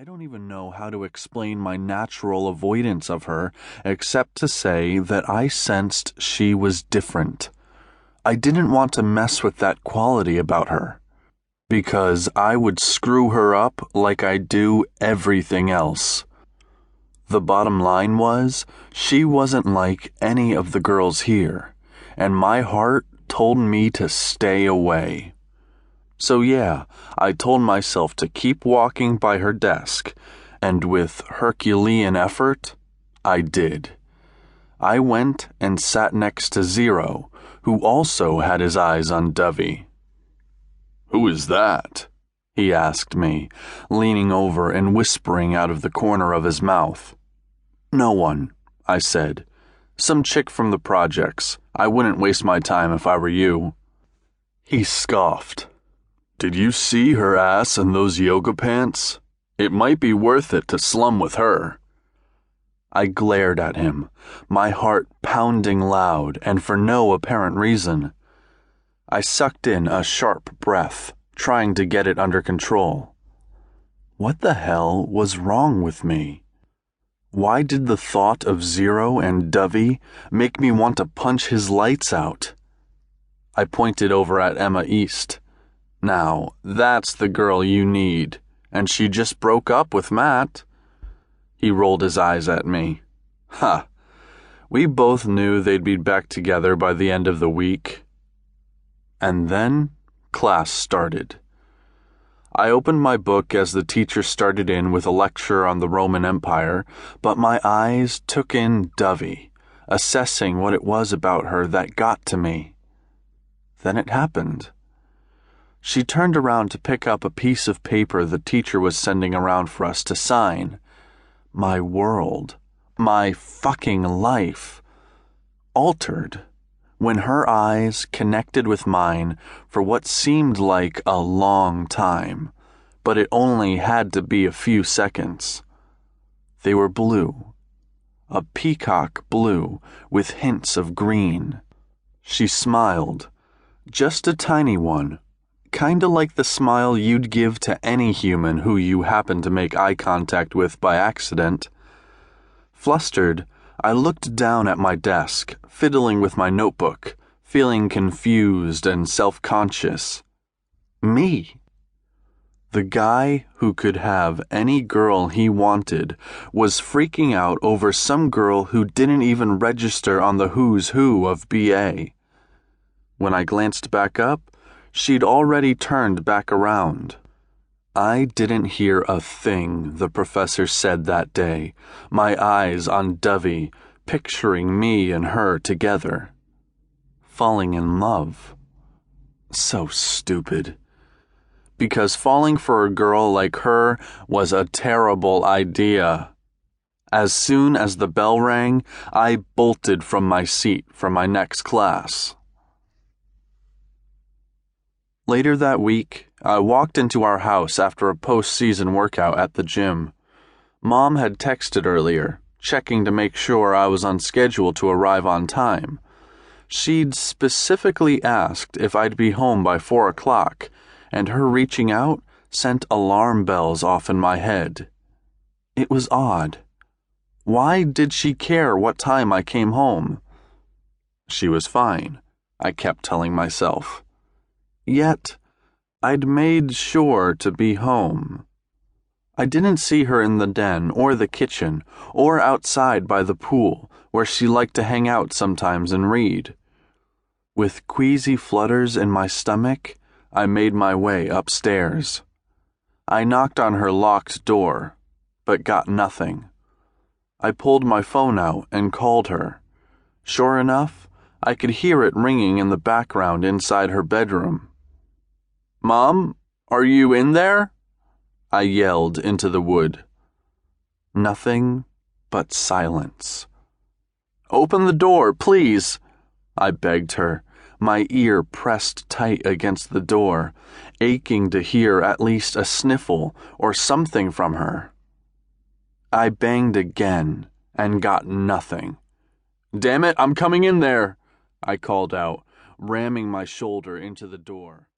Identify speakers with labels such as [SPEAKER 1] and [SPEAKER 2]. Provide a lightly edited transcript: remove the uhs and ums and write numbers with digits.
[SPEAKER 1] I don't even know how to explain my natural avoidance of her, except to say that I sensed she was different. I didn't want to mess with that quality about her, because I would screw her up like I do everything else. The bottom line was, she wasn't like any of the girls here, and my heart told me to stay away. So yeah, I told myself to keep walking by her desk, and with Herculean effort, I did. I went and sat next to Zero, who also had his eyes on Dovey. "Who is that?" he asked me, leaning over and whispering out of the corner of his mouth. "No one," I said. "Some chick from the projects. I wouldn't waste my time if I were you." He scoffed. "Did you see her ass in those yoga pants? It might be worth it to slum with her." I glared at him, my heart pounding loud and for no apparent reason. I sucked in a sharp breath, trying to get it under control. What the hell was wrong with me? Why did the thought of Zero and Dovey make me want to punch his lights out? I pointed over at Emma East. "Now, that's the girl you need, and she just broke up with Matt." He rolled his eyes at me. "Ha! We both knew they'd be back together by the end of the week." And then class started. I opened my book as the teacher started in with a lecture on the Roman Empire, but my eyes took in Dovey, assessing what it was about her that got to me. Then it happened. She turned around to pick up a piece of paper the teacher was sending around for us to sign. My world, my fucking life, altered when her eyes connected with mine for what seemed like a long time, but it only had to be a few seconds. They were blue, a peacock blue with hints of green. She smiled, just a tiny one. Kinda like the smile you'd give to any human who you happen to make eye contact with by accident. Flustered, I looked down at my desk, fiddling with my notebook, feeling confused and self-conscious. Me. The guy who could have any girl he wanted was freaking out over some girl who didn't even register on the who's who of BA. When I glanced back up, she'd already turned back around. I didn't hear a thing the professor said that day, my eyes on Dovey, picturing me and her together. Falling in love. So stupid. Because falling for a girl like her was a terrible idea. As soon as the bell rang, I bolted from my seat for my next class. Later that week, I walked into our house after a post-season workout at the gym. Mom had texted earlier, checking to make sure I was on schedule to arrive on time. She'd specifically asked if I'd be home by 4 o'clock, and her reaching out sent alarm bells off in my head. It was odd. Why did she care what time I came home? She was fine, I kept telling myself. Yet, I'd made sure to be home. I didn't see her in the den or the kitchen or outside by the pool where she liked to hang out sometimes and read. With queasy flutters in my stomach, I made my way upstairs. I knocked on her locked door, but got nothing. I pulled my phone out and called her. Sure enough, I could hear it ringing in the background inside her bedroom. "Mom, are you in there?" I yelled into the wood. Nothing but silence. "Open the door, please," I begged her, my ear pressed tight against the door, aching to hear at least a sniffle or something from her. I banged again and got nothing. "Damn it, I'm coming in there," I called out, ramming my shoulder into the door.